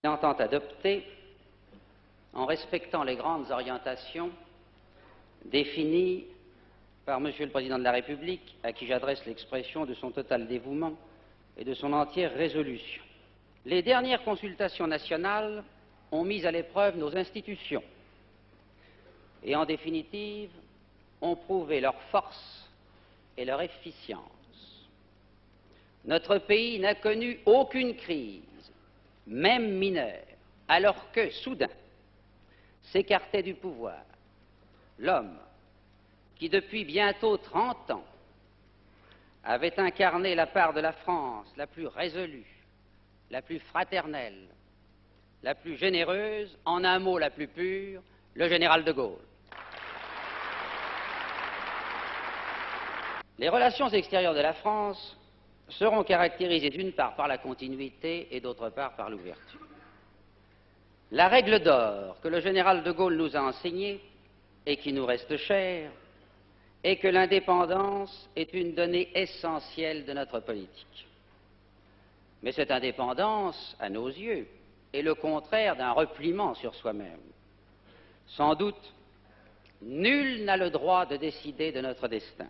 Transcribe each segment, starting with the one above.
entend adopter en respectant les grandes orientations définies par Monsieur le Président de la République, à qui j'adresse l'expression de son total dévouement et de son entière résolution. Les dernières consultations nationales ont mis à l'épreuve nos institutions et, en définitive, ont prouvé leur force et leur efficience. Notre pays n'a connu aucune crise, même mineure, alors que, soudain, s'écartait du pouvoir l'homme qui, depuis bientôt 30 ans, avait incarné la part de la France la plus résolue, la plus fraternelle, la plus généreuse, en un mot la plus pure, le général de Gaulle. Les relations extérieures de la France seront caractérisées d'une part par la continuité et d'autre part par l'ouverture. La règle d'or que le général de Gaulle nous a enseignée et qui nous reste chère est que l'indépendance est une donnée essentielle de notre politique. Mais cette indépendance, à nos yeux, est le contraire d'un repliement sur soi-même. Sans doute, nul n'a le droit de décider de notre destin.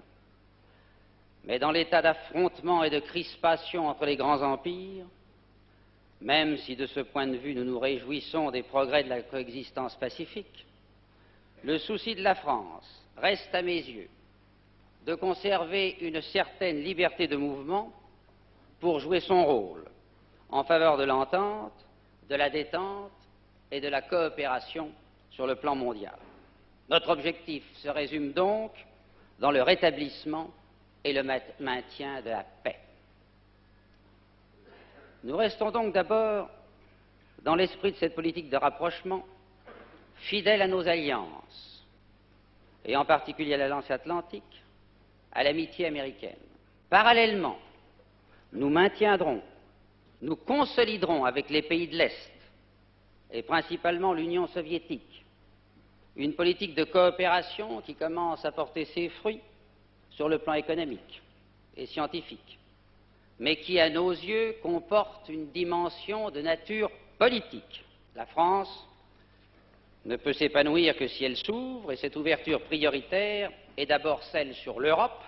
Mais dans l'état d'affrontement et de crispation entre les grands empires, même si de ce point de vue nous nous réjouissons des progrès de la coexistence pacifique, le souci de la France reste à mes yeux de conserver une certaine liberté de mouvement pour jouer son rôle en faveur de l'entente, de la détente et de la coopération sur le plan mondial. Notre objectif se résume donc dans le rétablissement et le maintien de la paix. Nous restons donc d'abord, dans l'esprit de cette politique de rapprochement, fidèles à nos alliances, et en particulier à l'Alliance atlantique, à l'amitié américaine. Parallèlement, nous maintiendrons, nous consoliderons avec les pays de l'Est, et principalement l'Union soviétique, une politique de coopération qui commence à porter ses fruits sur le plan économique et scientifique, mais qui, à nos yeux, comporte une dimension de nature politique. La France ne peut s'épanouir que si elle s'ouvre, et cette ouverture prioritaire est d'abord celle sur l'Europe,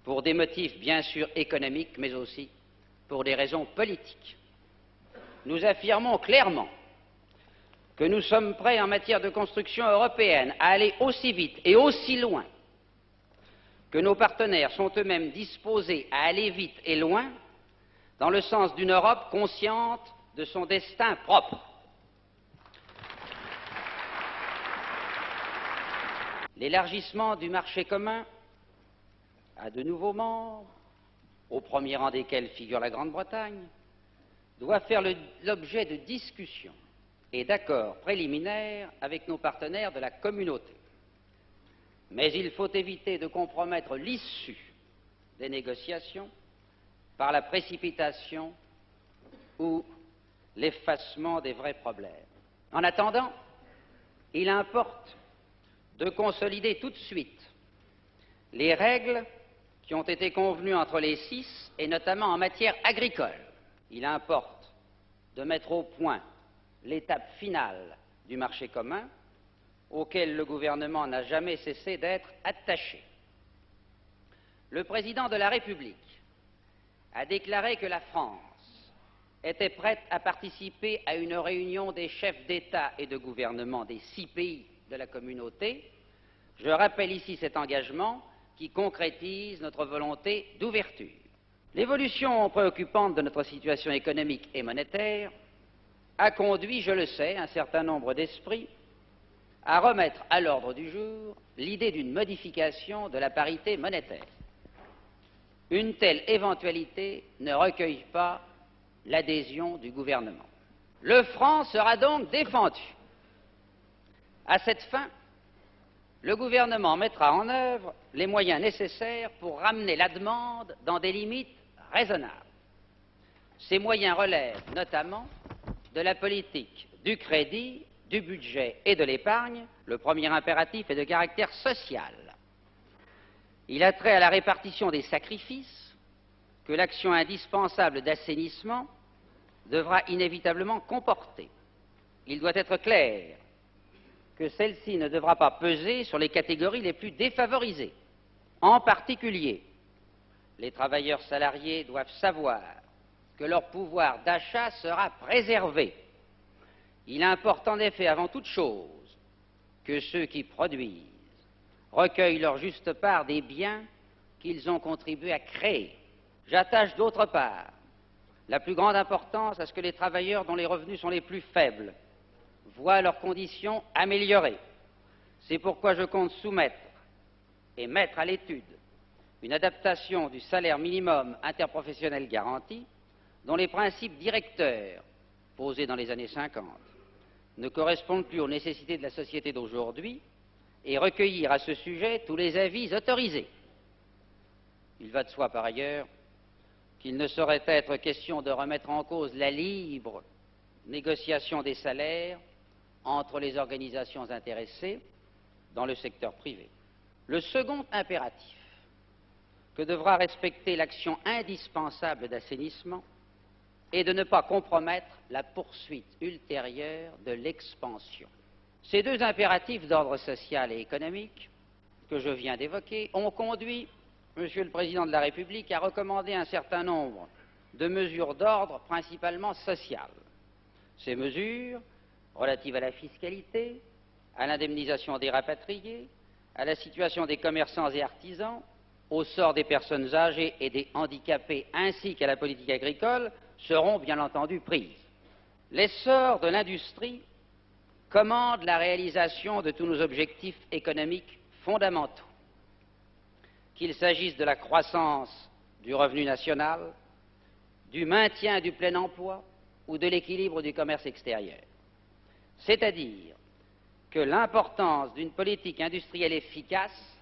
pour des motifs bien sûr économiques, mais aussi pour des raisons politiques. Nous affirmons clairement que nous sommes prêts en matière de construction européenne à aller aussi vite et aussi loin que nos partenaires sont eux-mêmes disposés à aller vite et loin dans le sens d'une Europe consciente de son destin propre. L'élargissement du marché commun à de nouveaux membres, au premier rang desquels figure la Grande-Bretagne, doit faire l'objet de discussions et d'accords préliminaires avec nos partenaires de la communauté. Mais il faut éviter de compromettre l'issue des négociations par la précipitation ou l'effacement des vrais problèmes. En attendant, il importe de consolider tout de suite les règles qui ont été convenues entre les 6, et notamment en matière agricole. Il importe de mettre au point l'étape finale du marché commun, auquel le gouvernement n'a jamais cessé d'être attaché. Le président de la République a déclaré que la France était prête à participer à une réunion des chefs d'État et de gouvernement des 6 pays de la communauté. Je rappelle ici cet engagement qui concrétise notre volonté d'ouverture. L'évolution préoccupante de notre situation économique et monétaire a conduit, je le sais, un certain nombre d'esprits à remettre à l'ordre du jour l'idée d'une modification de la parité monétaire. Une telle éventualité ne recueille pas l'adhésion du gouvernement. Le franc sera donc défendu. À cette fin, le gouvernement mettra en œuvre les moyens nécessaires pour ramener la demande dans des limites raisonnables. Ces moyens relèvent notamment de la politique du crédit, du budget et de l'épargne. Le premier impératif est de caractère social. Il a trait à la répartition des sacrifices que l'action indispensable d'assainissement devra inévitablement comporter. Il doit être clair que celle-ci ne devra pas peser sur les catégories les plus défavorisées. En particulier, les travailleurs salariés doivent savoir que leur pouvoir d'achat sera préservé. Il importe en effet, avant toute chose, que ceux qui produisent recueillent leur juste part des biens qu'ils ont contribué à créer. J'attache d'autre part la plus grande importance à ce que les travailleurs dont les revenus sont les plus faibles voient leurs conditions améliorées. C'est pourquoi je compte soumettre et mettre à l'étude une adaptation du salaire minimum interprofessionnel garanti dont les principes directeurs posés dans les années 50 ne correspondent plus aux nécessités de la société d'aujourd'hui et recueillir à ce sujet tous les avis autorisés. Il va de soi par ailleurs qu'il ne saurait être question de remettre en cause la libre négociation des salaires entre les organisations intéressées dans le secteur privé. Le second impératif que devra respecter l'action indispensable d'assainissement est de ne pas compromettre la poursuite ultérieure de l'expansion. Ces deux impératifs d'ordre social et économique que je viens d'évoquer ont conduit Monsieur le Président de la République a recommandé un certain nombre de mesures d'ordre principalement social. Ces mesures, relatives à la fiscalité, à l'indemnisation des rapatriés, à la situation des commerçants et artisans, au sort des personnes âgées et des handicapés, ainsi qu'à la politique agricole, seront bien entendu prises. L'essor de l'industrie commande la réalisation de tous nos objectifs économiques fondamentaux. Qu'il s'agisse de la croissance du revenu national, du maintien du plein emploi ou de l'équilibre du commerce extérieur. C'est-à-dire que l'importance d'une politique industrielle efficace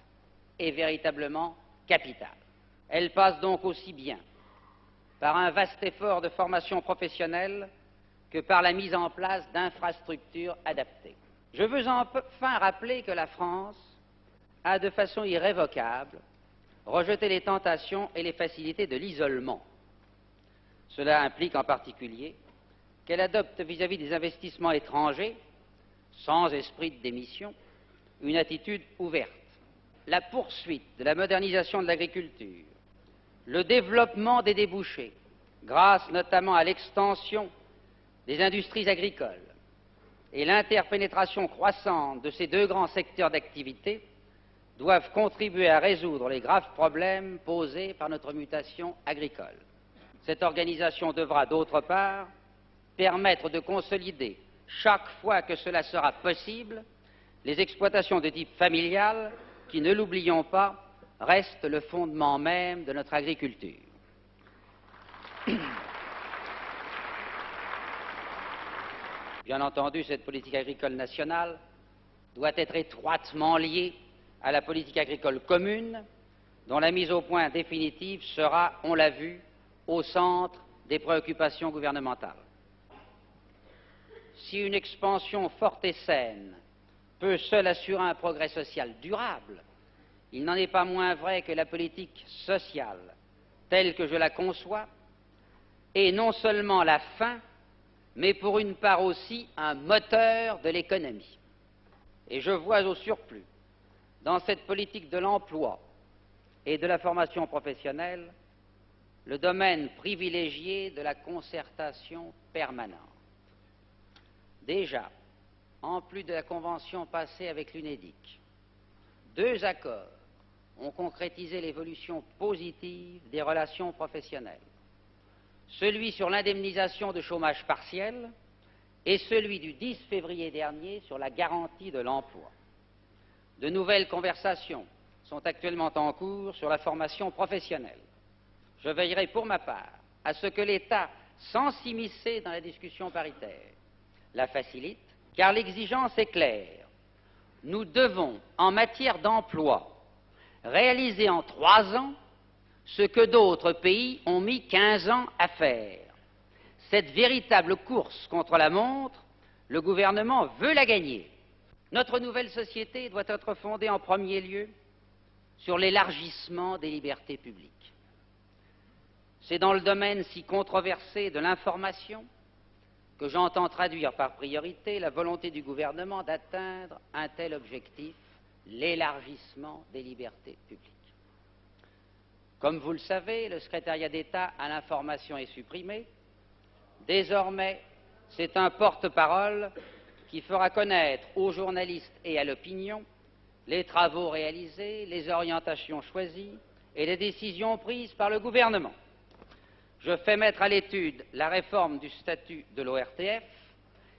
est véritablement capitale. Elle passe donc aussi bien par un vaste effort de formation professionnelle que par la mise en place d'infrastructures adaptées. Je veux enfin rappeler que la France a de façon irrévocable rejeter les tentations et les facilités de l'isolement. Cela implique en particulier qu'elle adopte vis-à-vis des investissements étrangers, sans esprit de démission, une attitude ouverte. La poursuite de la modernisation de l'agriculture, le développement des débouchés, grâce notamment à l'extension des industries agricoles et l'interpénétration croissante de ces deux grands secteurs d'activité doivent contribuer à résoudre les graves problèmes posés par notre mutation agricole. Cette organisation devra, d'autre part, permettre de consolider, chaque fois que cela sera possible, les exploitations de type familial qui, ne l'oublions pas, restent le fondement même de notre agriculture. Bien entendu, cette politique agricole nationale doit être étroitement liée à la politique agricole commune, dont la mise au point définitive sera, on l'a vu, au centre des préoccupations gouvernementales. Si une expansion forte et saine peut seule assurer un progrès social durable, il n'en est pas moins vrai que la politique sociale, telle que je la conçois, est non seulement la fin, mais pour une part aussi un moteur de l'économie. Et je vois au surplus, dans cette politique de l'emploi et de la formation professionnelle, le domaine privilégié de la concertation permanente. Déjà, en plus de la convention passée avec l'UNEDIC, 2 accords ont concrétisé l'évolution positive des relations professionnelles. Celui sur l'indemnisation de chômage partiel et celui du 10 février dernier sur la garantie de l'emploi. De nouvelles conversations sont actuellement en cours sur la formation professionnelle. Je veillerai pour ma part à ce que l'État, sans s'immiscer dans la discussion paritaire, la facilite, car l'exigence est claire. Nous devons, en matière d'emploi, réaliser en 3 ans ce que d'autres pays ont mis 15 ans à faire. Cette véritable course contre la montre, le gouvernement veut la gagner. Notre nouvelle société doit être fondée en premier lieu sur l'élargissement des libertés publiques. C'est dans le domaine si controversé de l'information que j'entends traduire par priorité la volonté du gouvernement d'atteindre un tel objectif, l'élargissement des libertés publiques. Comme vous le savez, le secrétariat d'État à l'information est supprimé. Désormais, c'est un porte-parole qui fera connaître aux journalistes et à l'opinion les travaux réalisés, les orientations choisies et les décisions prises par le gouvernement. Je fais mettre à l'étude la réforme du statut de l'ORTF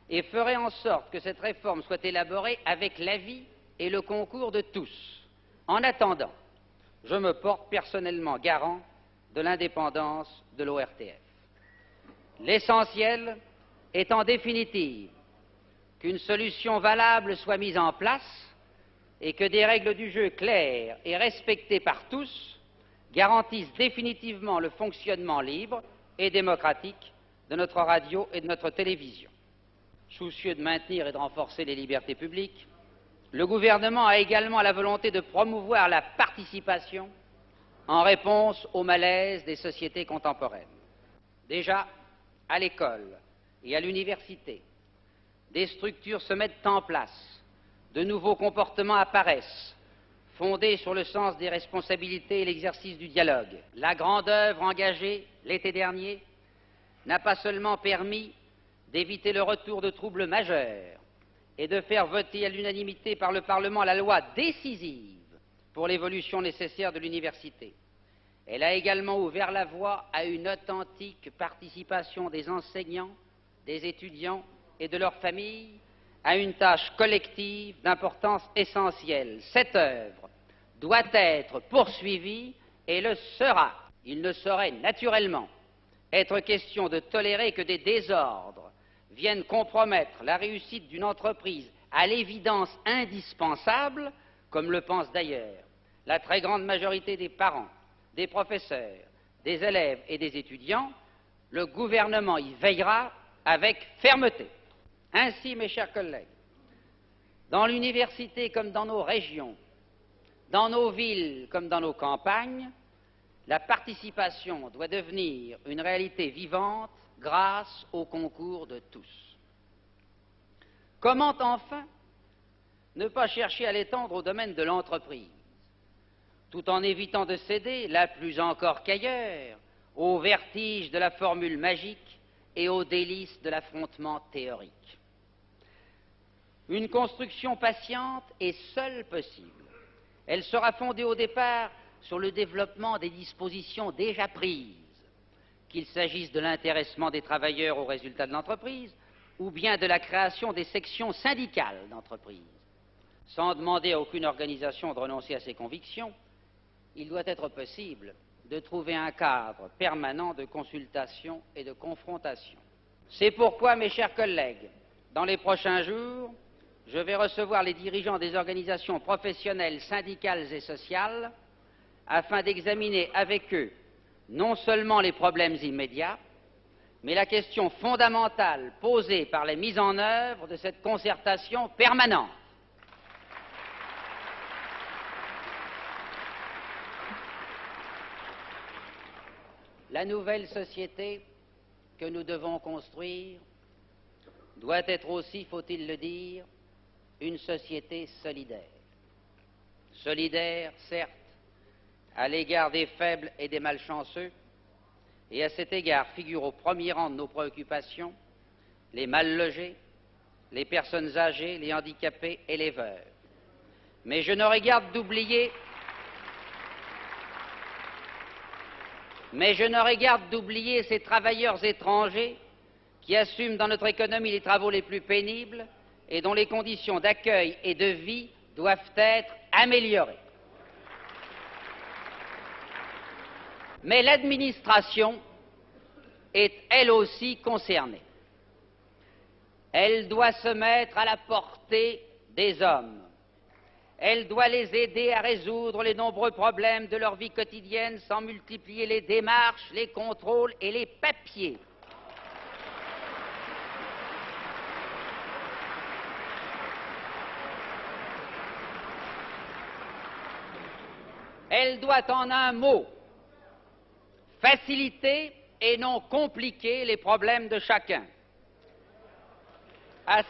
et ferai en sorte que cette réforme soit élaborée avec l'avis et le concours de tous. En attendant, je me porte personnellement garant de l'indépendance de l'ORTF. L'essentiel est en définitive qu'une solution valable soit mise en place et que des règles du jeu claires et respectées par tous garantissent définitivement le fonctionnement libre et démocratique de notre radio et de notre télévision. Soucieux de maintenir et de renforcer les libertés publiques, le gouvernement a également la volonté de promouvoir la participation en réponse au malaise des sociétés contemporaines. Déjà, à l'école et à l'université, des structures se mettent en place, de nouveaux comportements apparaissent, fondés sur le sens des responsabilités et l'exercice du dialogue. La grande œuvre engagée l'été dernier n'a pas seulement permis d'éviter le retour de troubles majeurs et de faire voter à l'unanimité par le Parlement la loi décisive pour l'évolution nécessaire de l'université. Elle a également ouvert la voie à une authentique participation des enseignants, des étudiants et de leurs familles à une tâche collective d'importance essentielle. Cette œuvre doit être poursuivie et le sera. Il ne saurait naturellement être question de tolérer que des désordres viennent compromettre la réussite d'une entreprise à l'évidence indispensable, comme le pense d'ailleurs la très grande majorité des parents, des professeurs, des élèves et des étudiants. Le gouvernement y veillera avec fermeté. Ainsi, mes chers collègues, dans l'université comme dans nos régions, dans nos villes comme dans nos campagnes, la participation doit devenir une réalité vivante grâce au concours de tous. Comment enfin ne pas chercher à l'étendre au domaine de l'entreprise, tout en évitant de céder, là plus encore qu'ailleurs, au vertige de la formule magique et aux délices de l'affrontement théorique. Une construction patiente est seule possible. Elle sera fondée au départ sur le développement des dispositions déjà prises, qu'il s'agisse de l'intéressement des travailleurs aux résultats de l'entreprise ou bien de la création des sections syndicales d'entreprise. Sans demander à aucune organisation de renoncer à ses convictions, il doit être possible de trouver un cadre permanent de consultation et de confrontation. C'est pourquoi, mes chers collègues, dans les prochains jours, je vais recevoir les dirigeants des organisations professionnelles, syndicales et sociales afin d'examiner avec eux non seulement les problèmes immédiats, mais la question fondamentale posée par la mise en œuvre de cette concertation permanente. La nouvelle société que nous devons construire doit être aussi, faut-il le dire, une société solidaire. Solidaire, certes, à l'égard des faibles et des malchanceux, et à cet égard figurent au premier rang de nos préoccupations les mal logés, les personnes âgées, les handicapés et les veuves. Mais je n'aurais garde d'oublier ces travailleurs étrangers qui assument dans notre économie les travaux les plus pénibles et dont les conditions d'accueil et de vie doivent être améliorées. Mais l'administration est elle aussi concernée. Elle doit se mettre à la portée des hommes. Elle doit les aider à résoudre les nombreux problèmes de leur vie quotidienne sans multiplier les démarches, les contrôles et les papiers. Elle doit, en un mot, faciliter et non compliquer les problèmes de chacun. À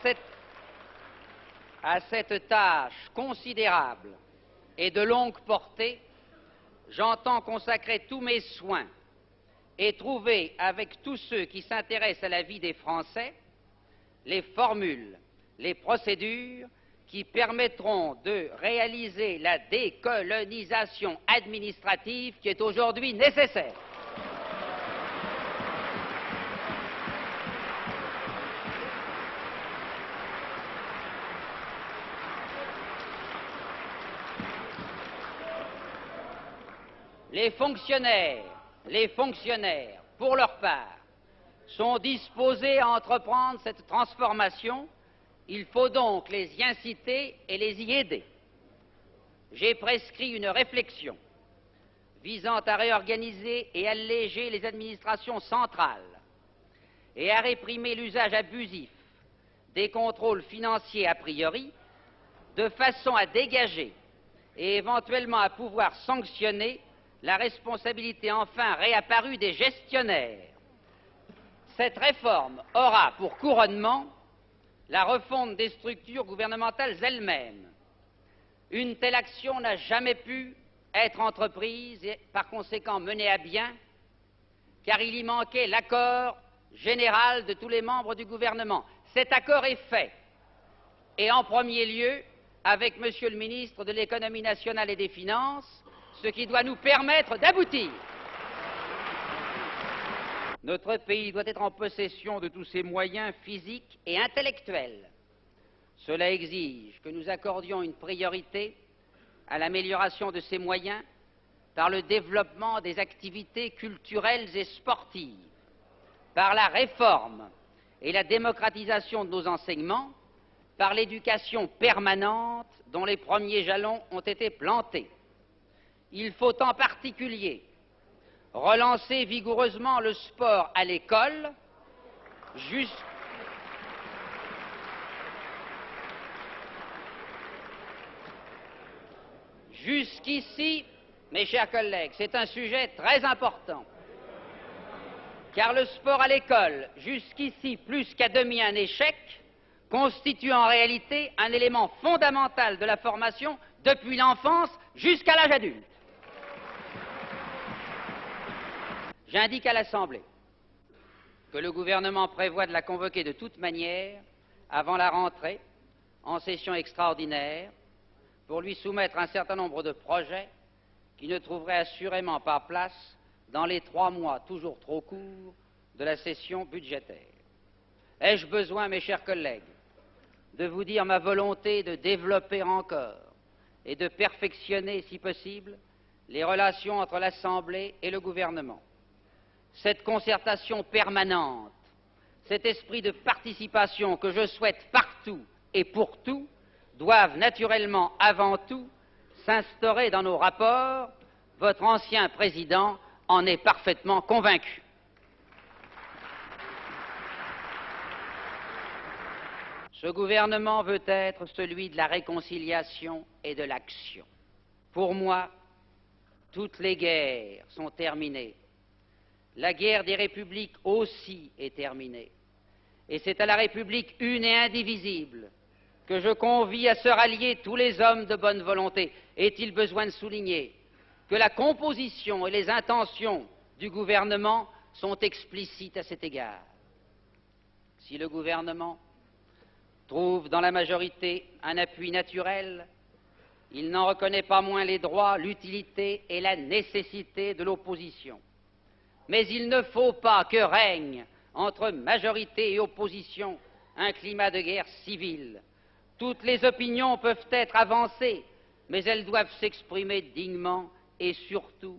cette tâche considérable et de longue portée, j'entends consacrer tous mes soins et trouver avec tous ceux qui s'intéressent à la vie des Français les formules, les procédures qui permettront de réaliser la décolonisation administrative qui est aujourd'hui nécessaire. Les fonctionnaires, pour leur part, sont disposés à entreprendre cette transformation. Il faut donc les y inciter et les y aider. J'ai prescrit une réflexion visant à réorganiser et alléger les administrations centrales et à réprimer l'usage abusif des contrôles financiers a priori, de façon à dégager et éventuellement à pouvoir sanctionner la responsabilité enfin réapparue des gestionnaires. Cette réforme aura pour couronnement la refonte des structures gouvernementales elles-mêmes. Une telle action n'a jamais pu être entreprise et par conséquent menée à bien, car il y manquait l'accord général de tous les membres du gouvernement. Cet accord est fait, et en premier lieu avec Monsieur le ministre de l'Économie nationale et des Finances, ce qui doit nous permettre d'aboutir. Notre pays doit être en possession de tous ses moyens physiques et intellectuels. Cela exige que nous accordions une priorité à l'amélioration de ces moyens par le développement des activités culturelles et sportives, par la réforme et la démocratisation de nos enseignements, par l'éducation permanente dont les premiers jalons ont été plantés. Il faut en particulier relancer vigoureusement le sport à l'école, Jusqu'ici, mes chers collègues, c'est un sujet très important, car le sport à l'école, jusqu'ici plus qu'à demi un échec, constitue en réalité un élément fondamental de la formation depuis l'enfance jusqu'à l'âge adulte. J'indique à l'Assemblée que le gouvernement prévoit de la convoquer de toute manière avant la rentrée, en session extraordinaire, pour lui soumettre un certain nombre de projets qui ne trouveraient assurément pas place dans les 3 mois toujours trop courts de la session budgétaire. Ai-je besoin, mes chers collègues, de vous dire ma volonté de développer encore et de perfectionner, si possible, les relations entre l'Assemblée et le gouvernement? Cette concertation permanente, cet esprit de participation que je souhaite partout et pour tout, doivent naturellement, avant tout, s'instaurer dans nos rapports. Votre ancien président en est parfaitement convaincu. Ce gouvernement veut être celui de la réconciliation et de l'action. Pour moi, toutes les guerres sont terminées. La guerre des républiques aussi est terminée. Et c'est à la République une et indivisible que je convie à se rallier tous les hommes de bonne volonté. Est-il besoin de souligner que la composition et les intentions du gouvernement sont explicites à cet égard? Si le gouvernement trouve dans la majorité un appui naturel, il n'en reconnaît pas moins les droits, l'utilité et la nécessité de l'opposition. Mais il ne faut pas que règne entre majorité et opposition un climat de guerre civile. Toutes les opinions peuvent être avancées, mais elles doivent s'exprimer dignement et surtout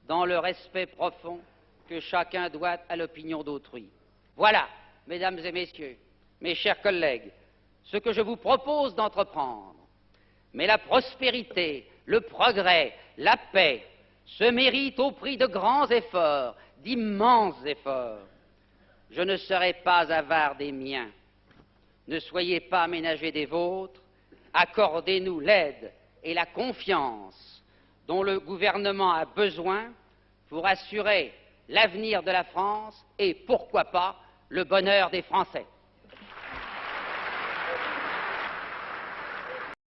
dans le respect profond que chacun doit à l'opinion d'autrui. Voilà, mesdames et messieurs, mes chers collègues, ce que je vous propose d'entreprendre. Mais la prospérité, le progrès, la paix se méritent au prix de grands efforts, d'immenses efforts. Je ne serai pas avare des miens. Ne soyez pas ménagés des vôtres. Accordez-nous l'aide et la confiance dont le gouvernement a besoin pour assurer l'avenir de la France et, pourquoi pas, le bonheur des Français.